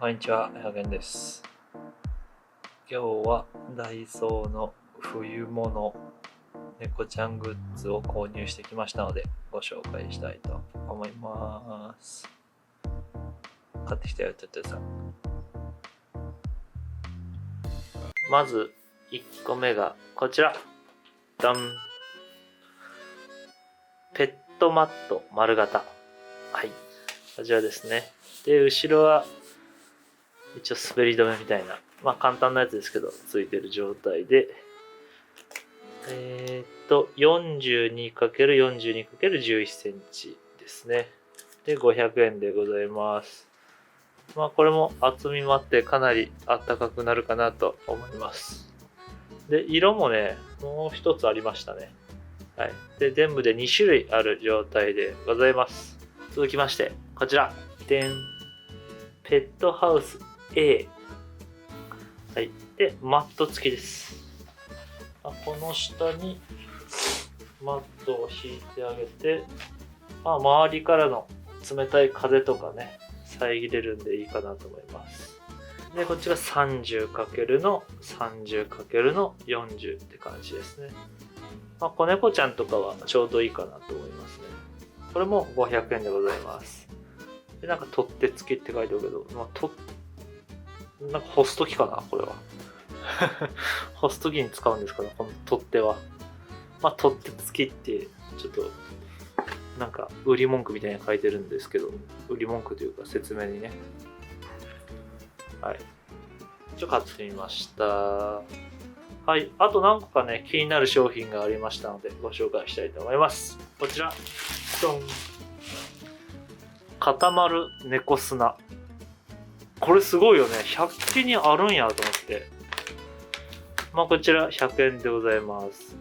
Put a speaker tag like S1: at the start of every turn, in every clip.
S1: こんにちは、やげんです。今日はダイソーの冬物猫ちゃんグッズを購入してきましたのでご紹介したいと思います。買ってきたよ、ちょっとさ。まず1個目がこちら。ダン。ペットマット丸型。はい。こちらですね。で、後ろは一応滑り止めみたいな、簡単なやつですけど、ついてる状態で、42×42×11 センチですね。で、500円でございます。これも厚みもあってかなりあったかくなるかなと思います。で、色もね、もう一つありましたね。はい。で、全部で2種類ある状態でございます。続きまして、こちら。でん。ペットハウスA。はい。で、マット付きです。この下にマットを引いてあげて、周りからの冷たい風とかね、遮れるんでいいかなと思います。で、こっちが 30× の 30× の40って感じですね。子猫ちゃんとかはちょうどいいかなと思いますね。これも500円でございます。で、取っ手付きって書いてあるけど、干すときかな、これは。干すときに使うんですかね、この取っ手は。取っ手付きって、ちょっと、売り文句みたいに書いてるんですけど、売り文句というか説明にね。はい。買ってみました。はい。あと何個かね、気になる商品がありましたので、ご紹介したいと思います。こちら。ドン。固まる猫砂。これすごいよね。100均にあるんやと思って。こちら100円でございます。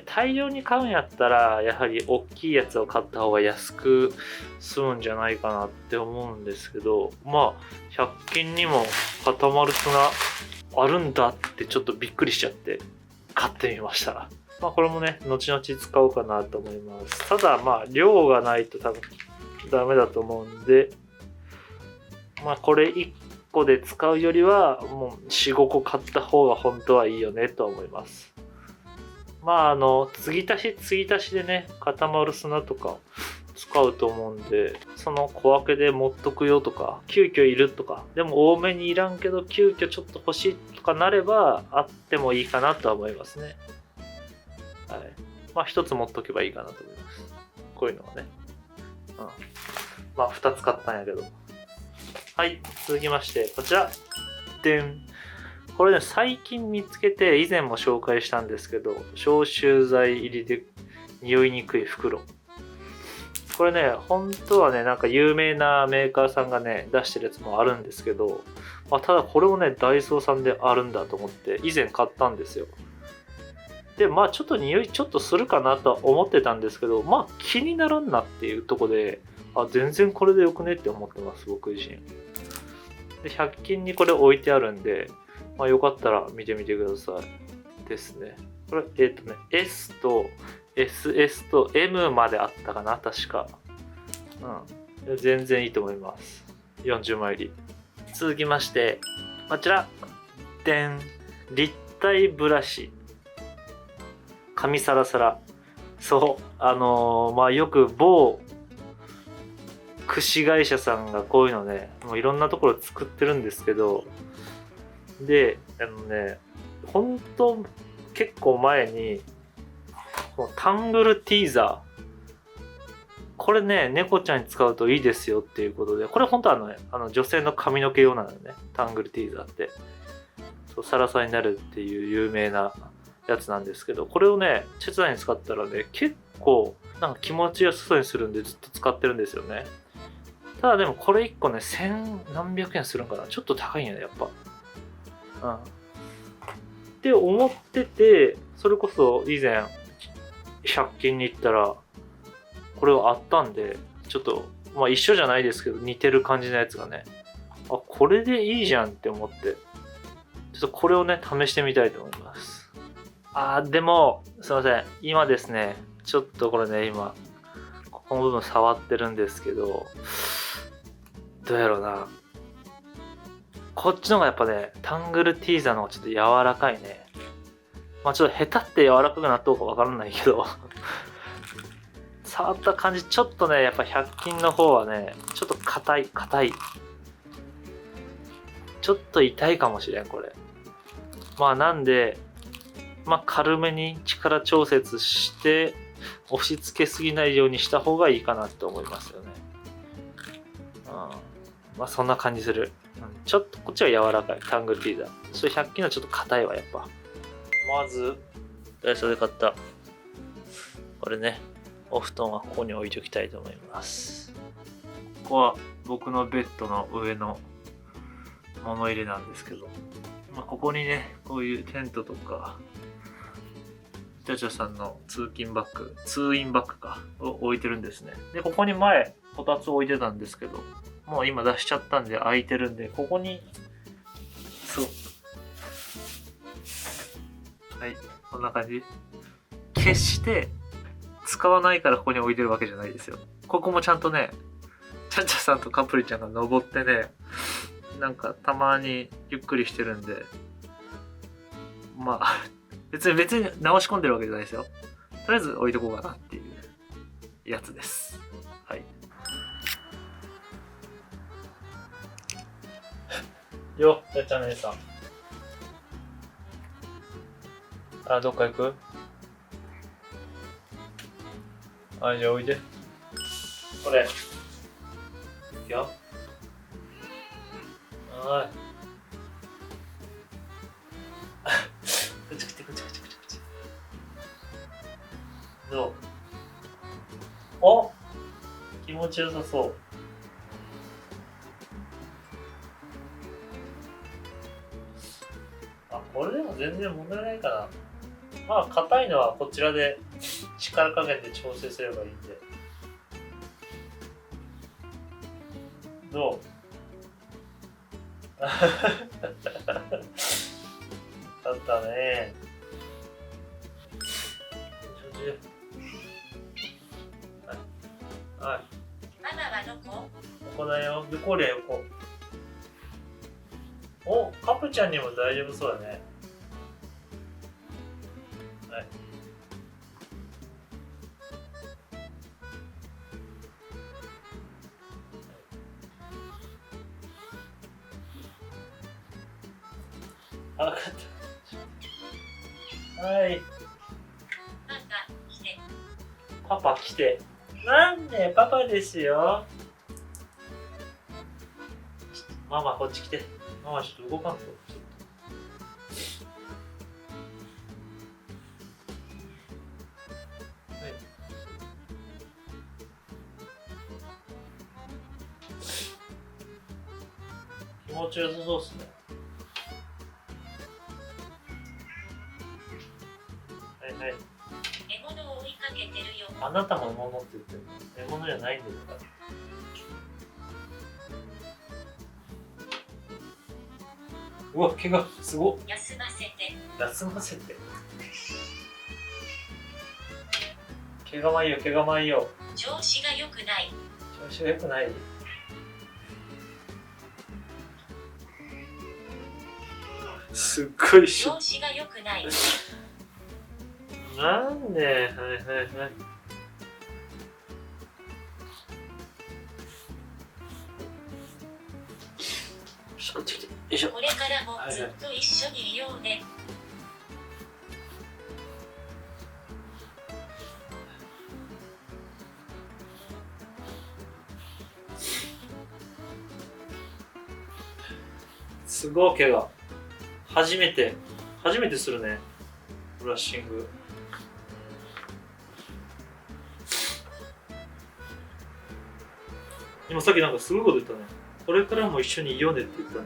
S1: 大量に買うんやったら、やはり大きいやつを買った方が安く済むんじゃないかなって思うんですけど、100均にも固まる砂あるんだってちょっとびっくりしちゃって買ってみました。これもね、後々使おうかなと思います。ただ量がないと多分ダメだと思うんで、これ1個で使うよりはもう 4,5 個買った方が本当はいいよねと思います。継ぎ足しでね、固まる砂とか使うと思うんで、その小分けで持っとくよとか、急遽いるとか、でも多めにいらんけど急遽ちょっと欲しいとかなればあってもいいかなとは思いますね。はい。一つ持っとけばいいかなと思います。こういうのはね。2つ買ったんやけど。はい、続きまして、こちら。でん。これね、最近見つけて、以前も紹介したんですけど、消臭剤入りで匂いにくい袋。これね、本当はね、有名なメーカーさんがね、出してるやつもあるんですけど、ただこれもね、ダイソーさんであるんだと思って、以前買ったんですよ。で、ちょっと匂いちょっとするかなとは思ってたんですけど、気にならんなっていうとこで、全然これでよくねって思ってます、僕自身。で、100均にこれ置いてあるんで、よかったら見てみてください。ですね。これ、S と SS と M まであったかな、確か。全然いいと思います。40枚入り。続きまして、こちら。でん。立体ブラシ。紙サラサラ。そう。よく某櫛会社さんがこういうのね、もういろんなところ作ってるんですけど、で、本当結構前に、このタングルティーザー。これね、猫ちゃんに使うといいですよっていうことで、これ本当は女性の髪の毛用なのよね、タングルティーザーって。そう、サラサラになるっていう有名なやつなんですけど、これをね、手伝いに使ったらね、結構気持ちよさそうにするんでずっと使ってるんですよね。ただでもこれ1個ね、千何百円するんかな。ちょっと高いんやね、やっぱ。って思ってて、それこそ以前、100均に行ったら、これはあったんで、ちょっと、一緒じゃないですけど、似てる感じのやつがね、これでいいじゃんって思って、ちょっとこれをね、試してみたいと思います。でも、すいません。今ですね、ちょっとこれね、今、ここの部分触ってるんですけど、どうやろうな。こっちの方がやっぱね、タングルティーザーの方がちょっと柔らかいね。まあちょっと下手って柔らかくなっとうかわからないけど触った感じ、ちょっとね、やっぱ100均の方はね、ちょっと硬い。ちょっと痛いかもしれん、これ。まあなんで、まあ軽めに力調節して、押し付けすぎないようにした方がいいかなって思いますよね。まあそんな感じする。ちょっとこっちは柔らかい、タングルティーザー。それ100均のちょっと硬いわ、やっぱ。まず、ダイソーで買った。これね、お布団はここに置いておきたいと思います。ここは僕のベッドの上の物入れなんですけど、まあ、ここにね、こういうテントとか、ジャジャさんの通インバッグか、を置いてるんですね。で、ここに前、こたつを置いてたんですけど、もう今出しちゃったんで空いてるんで、ここに、そう。はい、こんな感じ。決して使わないからここに置いてるわけじゃないですよ。ここもちゃんとね、チャチャさんとカプリちゃんが登ってね、なんかたまにゆっくりしてるんで、まあ、別に直し込んでるわけじゃないですよ。とりあえず置いとこうかなっていうやつです。はい。よ、チャチャ姉さん。あ、どっか行く？はい、じゃあおいで。これ。いくよ。はい。こっち来て。どう？お、気持ちよさそう。あ、これでも全然問題ないかな。まあ、硬いのはこちらで力加減で調整すればいいんで。どう？だったね。はい。
S2: ママはどこ？
S1: ここだよ。横だよ、横。お、カプちゃんにも大丈夫そうだね。はい。あ、わかった。はい。パパ来て。なんでパパですよ。ママこっち来て。ママちょっと動かんと。はい。気持ちよさそうっすね。はいはい。
S2: 獲物を追いかけてるよ。
S1: あなたも獲物って言ってるの。獲物じゃないんだよ。うわ、毛がすごっ。
S2: 休ませて。
S1: 休ませて。毛がまいよ、毛がまいよ。
S2: 調子が良くない。
S1: 調子が良くない。すっごい
S2: 調子が良くない。
S1: なんで、はいはいはい。こっち来て。よいしょ。
S2: これからもずっと一緒にいようね。
S1: すごい毛が。初めてするね。ブラッシング。今さっきなんかすごいこと言ったね。これからも一緒にいようねって言ったね。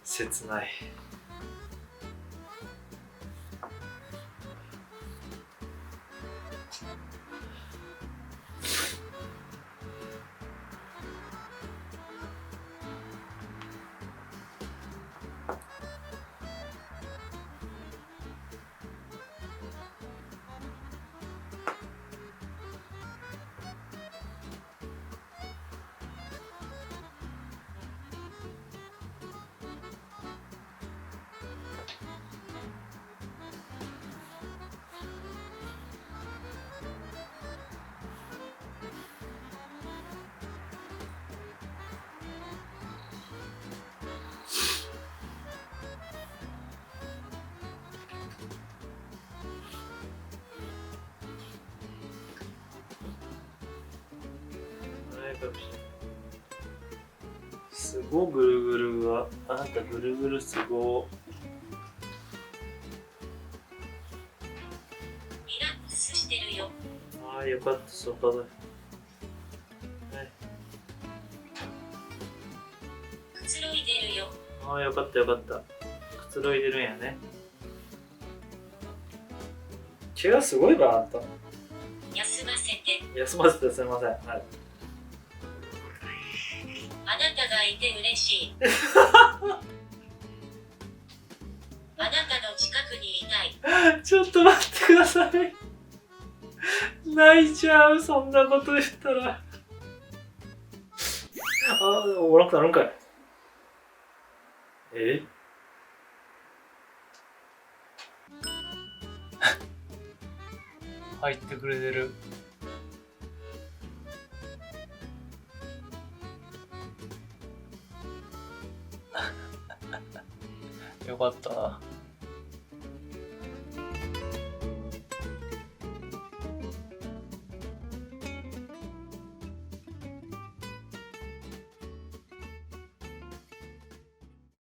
S1: 切ない。仲良くしてすごぐるぐるはあなたぐるぐるすご
S2: リラックスしてるよ。
S1: ああよかったそうだね
S2: くつろいでるよ。
S1: ああよかったよかったくつろいでるんやね怪我すごいなあんた
S2: 休ませて。
S1: 休ませてすみませんはい
S2: あなたがいて嬉しい。あなたの近くにいたい。
S1: ちょっと待ってください泣いちゃうそんなこと言ったらああおらんくなるんかい入ってくれてるよかった